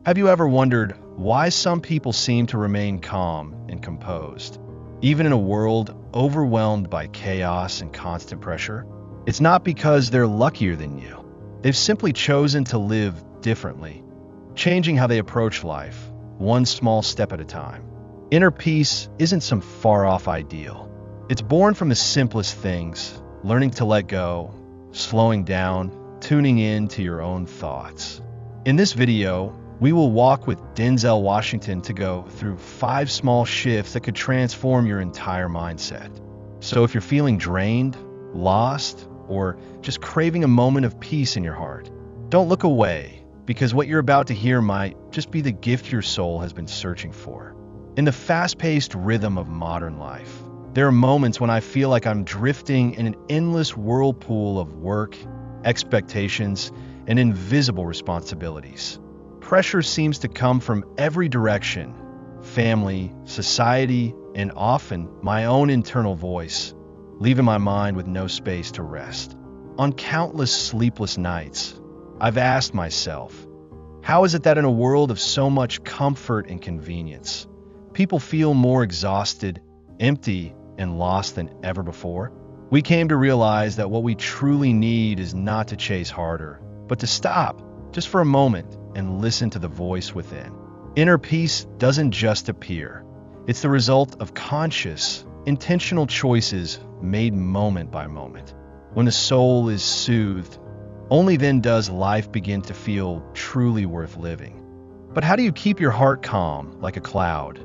Have you ever wondered why some people seem to remain calm and composed, even in a world overwhelmed by chaos and constant pressure? It's not because they're luckier than you. They've simply chosen to live differently, changing how they approach life, one small step at a time. Inner peace isn't some far-off ideal. It's born from the simplest things, learning to let go, slowing down, tuning in to your own thoughts. In this video, we will walk with Denzel Washington to go through 5 small shifts that could transform your entire mindset. So if you're feeling drained, lost, or just craving a moment of peace in your heart, don't look away, because what you're about to hear might just be the gift your soul has been searching for. In the fast-paced rhythm of modern life, there are moments when I feel like I'm drifting in an endless whirlpool of work, expectations, and invisible responsibilities. Pressure seems to come from every direction: family, society, and often my own internal voice, leaving my mind with no space to rest. On countless sleepless nights, I've asked myself, how is it that in a world of so much comfort and convenience, people feel more exhausted, empty, and lost than ever before? We came to realize that what we truly need is not to chase harder, but to stop, just for a moment, and listen to the voice within. Inner peace doesn't just appear. It's the result of conscious, intentional choices made moment by moment. When the soul is soothed, only then does life begin to feel truly worth living. But how do you keep your heart calm like a cloud,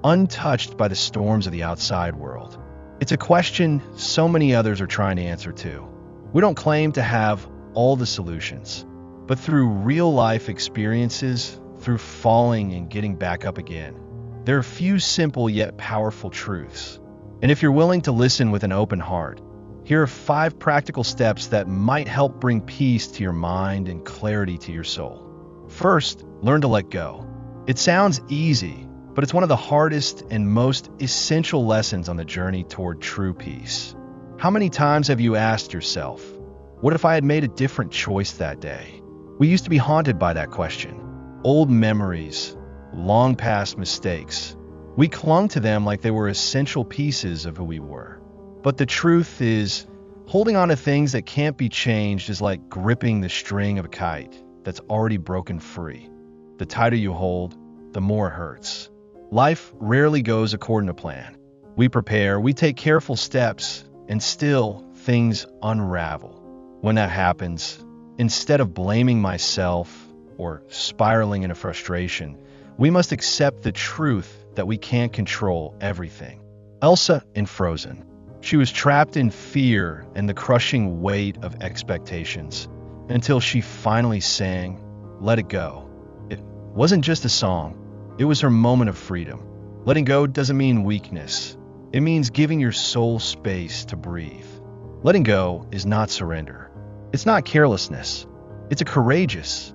untouched by the storms of the outside world? It's a question so many others are trying to answer too. We don't claim to have all the solutions, but through real-life experiences, through falling and getting back up again, there are a few simple yet powerful truths. And if you're willing to listen with an open heart, here are 5 practical steps that might help bring peace to your mind and clarity to your soul. First, learn to let go. It sounds easy, but it's one of the hardest and most essential lessons on the journey toward true peace. How many times have you asked yourself, what if I had made a different choice that day? We used to be haunted by that question. Old memories, long past mistakes. We clung to them like they were essential pieces of who we were. But the truth is, holding on to things that can't be changed is like gripping the string of a kite that's already broken free. The tighter you hold, the more it hurts. Life rarely goes according to plan. We prepare, we take careful steps, and still things unravel. When that happens, instead of blaming myself or spiraling into frustration, we must accept the truth that we can't control everything. Elsa in Frozen. She was trapped in fear and the crushing weight of expectations until she finally sang, "Let It Go." It wasn't just a song, it was her moment of freedom. Letting go doesn't mean weakness. It means giving your soul space to breathe. Letting go is not surrender. It's not carelessness. It's a courageous,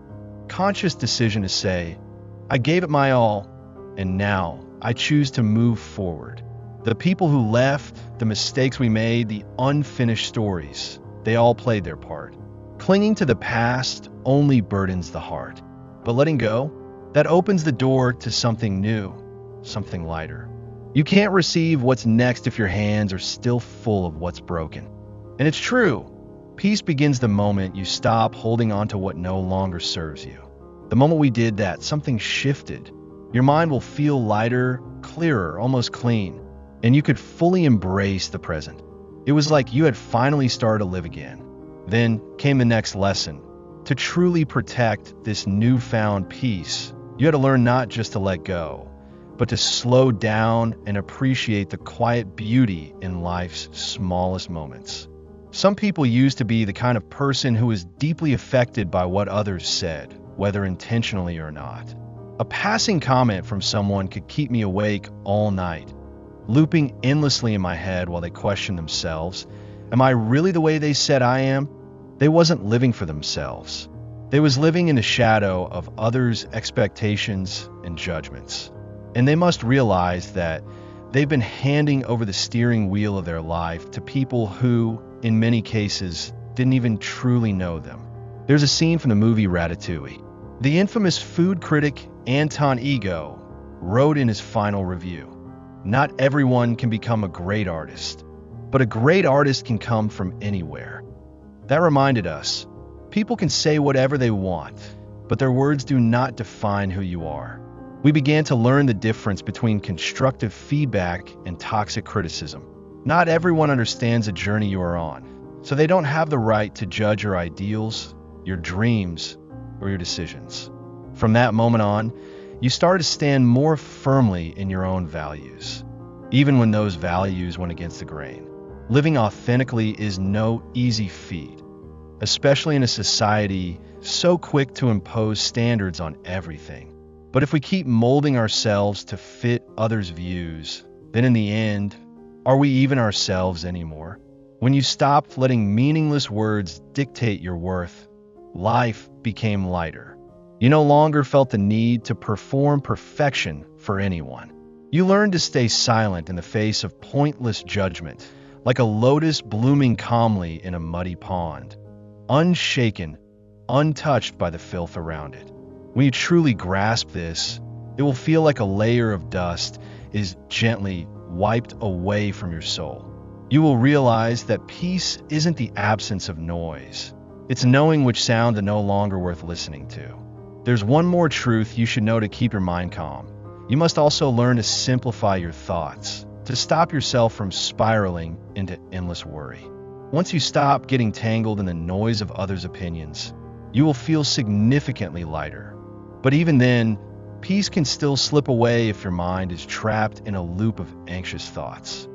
conscious decision to say, I gave it my all, and now I choose to move forward. The people who left, the mistakes we made, the unfinished stories, they all played their part. Clinging to the past only burdens the heart. But letting go, that opens the door to something new, something lighter. You can't receive what's next if your hands are still full of what's broken. And it's true. Peace begins the moment you stop holding on to what no longer serves you. The moment we did that, something shifted. Your mind will feel lighter, clearer, almost clean, and you could fully embrace the present. It was like you had finally started to live again. Then came the next lesson. To truly protect this newfound peace, you had to learn not just to let go, but to slow down and appreciate the quiet beauty in life's smallest moments. Some people used to be the kind of person who was deeply affected by what others said, whether intentionally or not. A passing comment from someone could keep me awake all night, looping endlessly in my head while they questioned themselves. Am I really the way they said I am? They wasn't living for themselves. They was living in the shadow of others' expectations and judgments. And they must realize that they've been handing over the steering wheel of their life to people who, in many cases, didn't even truly know them. There's a scene from the movie Ratatouille. The infamous food critic Anton Ego wrote in his final review, "Not everyone can become a great artist, but a great artist can come from anywhere." That reminded us, people can say whatever they want, but their words do not define who you are. We began to learn the difference between constructive feedback and toxic criticism. Not everyone understands the journey you are on, so they don't have the right to judge your ideals, your dreams, or your decisions. From that moment on, you started to stand more firmly in your own values, even when those values went against the grain. Living authentically is no easy feat, especially in a society so quick to impose standards on everything. But if we keep molding ourselves to fit others' views, then in the end, are we even ourselves anymore? When you stopped letting meaningless words dictate your worth, life became lighter. You no longer felt the need to perform perfection for anyone. You learned to stay silent in the face of pointless judgment, like a lotus blooming calmly in a muddy pond, unshaken, untouched by the filth around it. When you truly grasp this, it will feel like a layer of dust is gently wiped away from your soul. You will realize that peace isn't the absence of noise. It's knowing which sounds are no longer worth listening to. There's one more truth you should know to keep your mind calm. You must also learn to simplify your thoughts, to stop yourself from spiraling into endless worry. Once you stop getting tangled in the noise of others' opinions, you will feel significantly lighter. But even then, peace can still slip away if your mind is trapped in a loop of anxious thoughts.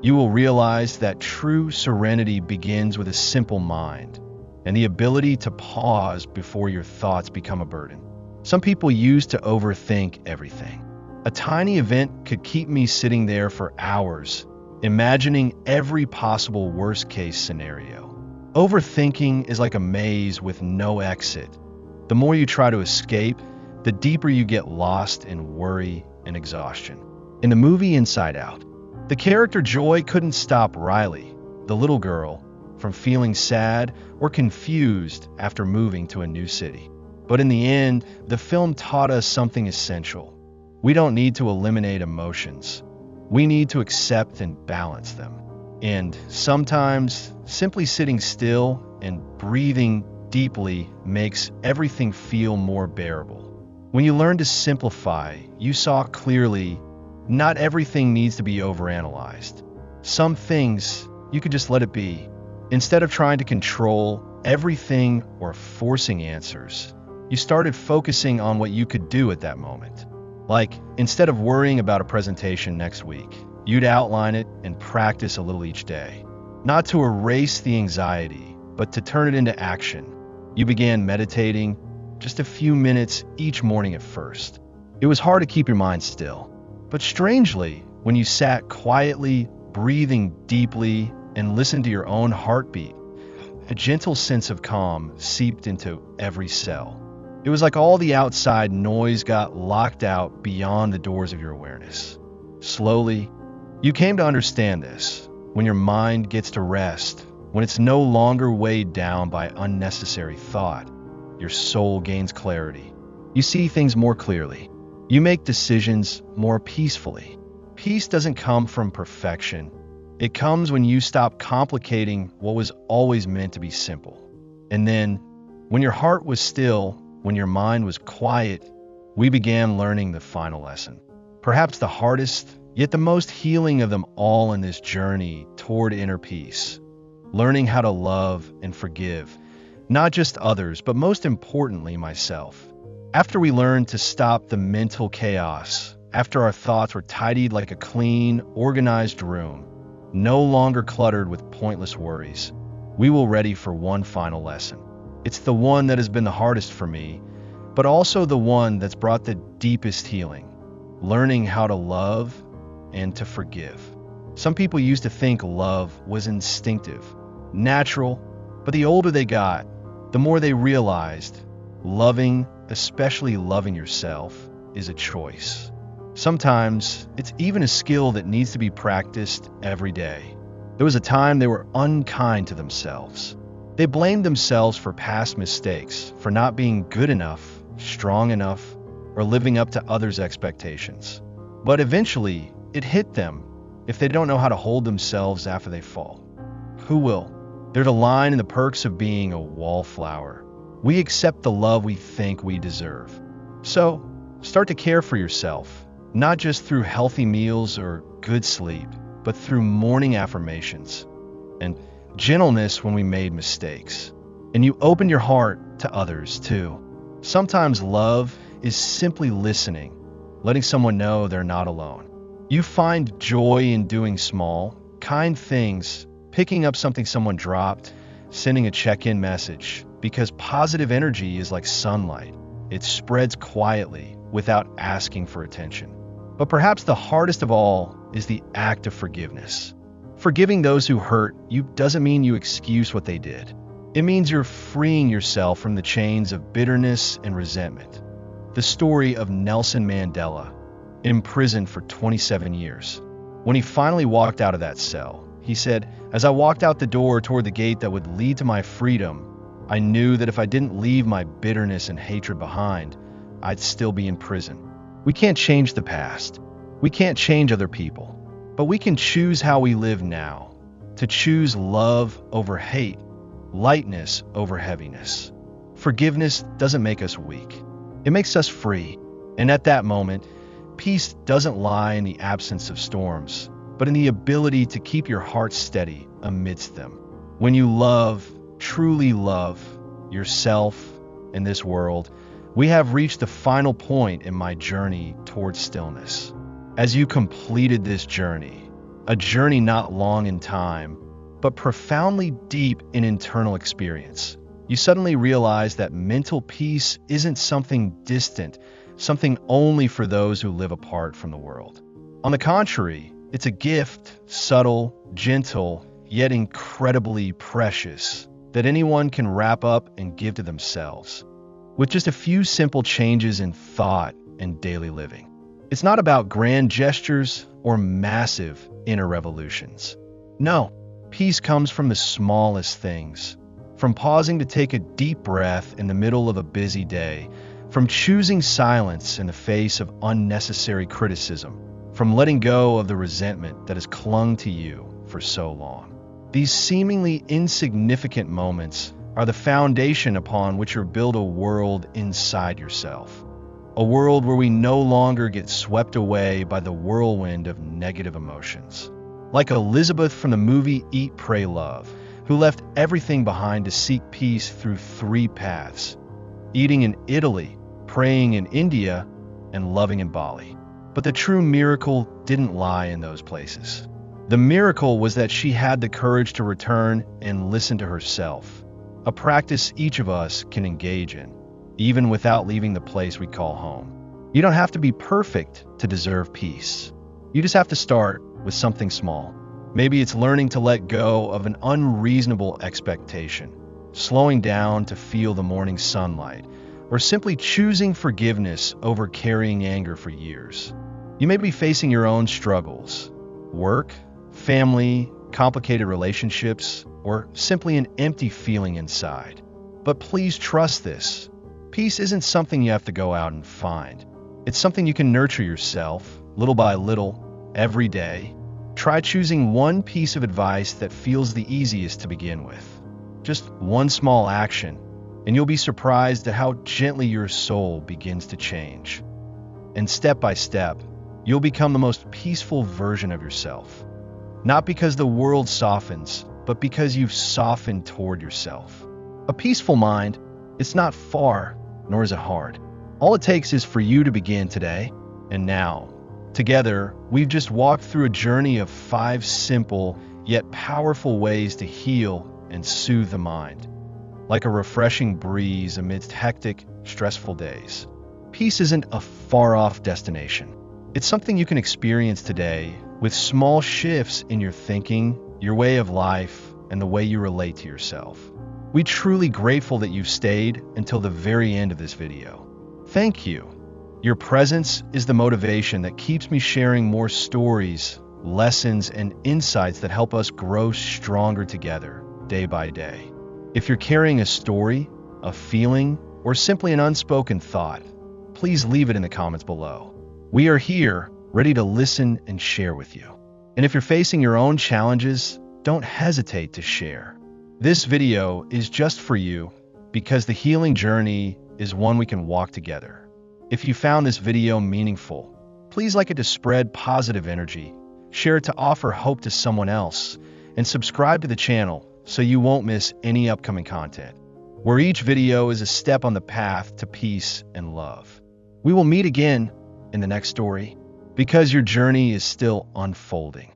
You will realize that true serenity begins with a simple mind and the ability to pause before your thoughts become a burden. Some people used to overthink everything. A tiny event could keep me sitting there for hours, imagining every possible worst-case scenario. Overthinking is like a maze with no exit. The more you try to escape, the deeper you get lost in worry and exhaustion. In the movie Inside Out, the character Joy couldn't stop Riley, the little girl, from feeling sad or confused after moving to a new city. But in the end, the film taught us something essential. We don't need to eliminate emotions. We need to accept and balance them. And sometimes, simply sitting still and breathing deeply makes everything feel more bearable. When you learn to simplify, you saw clearly not everything needs to be overanalyzed. Some things, you could just let it be. Instead of trying to control everything or forcing answers, you started focusing on what you could do at that moment. Like, instead of worrying about a presentation next week, you'd outline it and practice a little each day. Not to erase the anxiety, but to turn it into action. You began meditating, just a few minutes each morning at first. It was hard to keep your mind still. But strangely, when you sat quietly, breathing deeply, and listened to your own heartbeat, a gentle sense of calm seeped into every cell. It was like all the outside noise got locked out beyond the doors of your awareness. Slowly, you came to understand this. When your mind gets to rest, when it's no longer weighed down by unnecessary thought, your soul gains clarity. You see things more clearly. You make decisions more peacefully. Peace doesn't come from perfection. It comes when you stop complicating what was always meant to be simple. And then, when your heart was still, when your mind was quiet, we began learning the final lesson. Perhaps the hardest, yet the most healing of them all in this journey toward inner peace. Learning how to love and forgive, not just others, but most importantly, myself. After we learned to stop the mental chaos, after our thoughts were tidied like a clean, organized room, no longer cluttered with pointless worries, we were ready for one final lesson. It's the one that has been the hardest for me, but also the one that's brought the deepest healing. Learning how to love and to forgive. Some people used to think love was instinctive, natural, but the older they got, the more they realized loving, especially loving yourself, is a choice. Sometimes it's even a skill that needs to be practiced every day. There was a time they were unkind to themselves. They blamed themselves for past mistakes, for not being good enough, strong enough, or living up to others' expectations. But eventually, it hit them if they don't know how to hold themselves after they fall. Who will? They're the line in the perks of being a wallflower. We accept the love we think we deserve. So, start to care for yourself, not just through healthy meals or good sleep, but through morning affirmations and gentleness when we made mistakes. And you open your heart to others too. Sometimes love is simply listening, letting someone know they're not alone. You find joy in doing small, kind things, picking up something someone dropped, sending a check-in message, because positive energy is like sunlight. It spreads quietly without asking for attention. But perhaps the hardest of all is the act of forgiveness. Forgiving those who hurt you doesn't mean you excuse what they did. It means you're freeing yourself from the chains of bitterness and resentment. The story of Nelson Mandela, imprisoned for 27 years. When he finally walked out of that cell, he said, "As I walked out the door toward the gate that would lead to my freedom, I knew that if I didn't leave my bitterness and hatred behind, I'd still be in prison." We can't change the past. We can't change other people. But we can choose how we live now, to choose love over hate, lightness over heaviness. Forgiveness doesn't make us weak. It makes us free. And at that moment, peace doesn't lie in the absence of storms, but in the ability to keep your heart steady amidst them. When you love, truly love, yourself and this world, we have reached the final point in my journey towards stillness. As you completed this journey, a journey not long in time, but profoundly deep in internal experience, you suddenly realize that mental peace isn't something distant, something only for those who live apart from the world. On the contrary, it's a gift, subtle, gentle, yet incredibly precious, that anyone can wrap up and give to themselves, with just a few simple changes in thought and daily living. It's not about grand gestures or massive inner revolutions. No, peace comes from the smallest things, from pausing to take a deep breath in the middle of a busy day, from choosing silence in the face of unnecessary criticism, from letting go of the resentment that has clung to you for so long. These seemingly insignificant moments are the foundation upon which you build a world inside yourself. A world where we no longer get swept away by the whirlwind of negative emotions. Like Elizabeth from the movie Eat, Pray, Love, who left everything behind to seek peace through 3 paths: eating in Italy, praying in India, and loving in Bali. But the true miracle didn't lie in those places. The miracle was that she had the courage to return and listen to herself, a practice each of us can engage in, even without leaving the place we call home. You don't have to be perfect to deserve peace. You just have to start with something small. Maybe it's learning to let go of an unreasonable expectation, slowing down to feel the morning sunlight, or simply choosing forgiveness over carrying anger for years. You may be facing your own struggles, work, family, complicated relationships, or simply an empty feeling inside. But please trust this. Peace isn't something you have to go out and find. It's something you can nurture yourself, little by little, every day. Try choosing one piece of advice that feels the easiest to begin with. Just one small action, and you'll be surprised at how gently your soul begins to change. And step by step, you'll become the most peaceful version of yourself. Not because the world softens, but because you've softened toward yourself. A peaceful mind, it's not far, nor is it hard. All it takes is for you to begin today and now. Together, we've just walked through a journey of 5 simple yet powerful ways to heal and soothe the mind, like a refreshing breeze amidst hectic, stressful days. Peace isn't a far-off destination. It's something you can experience today with small shifts in your thinking, your way of life, and the way you relate to yourself. We're truly grateful that you've stayed until the very end of this video. Thank you. Your presence is the motivation that keeps me sharing more stories, lessons, and insights that help us grow stronger together, day by day. If you're carrying a story, a feeling, or simply an unspoken thought, please leave it in the comments below. We are here, ready to listen and share with you. And if you're facing your own challenges, don't hesitate to share. This video is just for you because the healing journey is one we can walk together. If you found this video meaningful, please like it to spread positive energy, share it to offer hope to someone else, and subscribe to the channel so you won't miss any upcoming content, where each video is a step on the path to peace and love. We will meet again in the next story because your journey is still unfolding.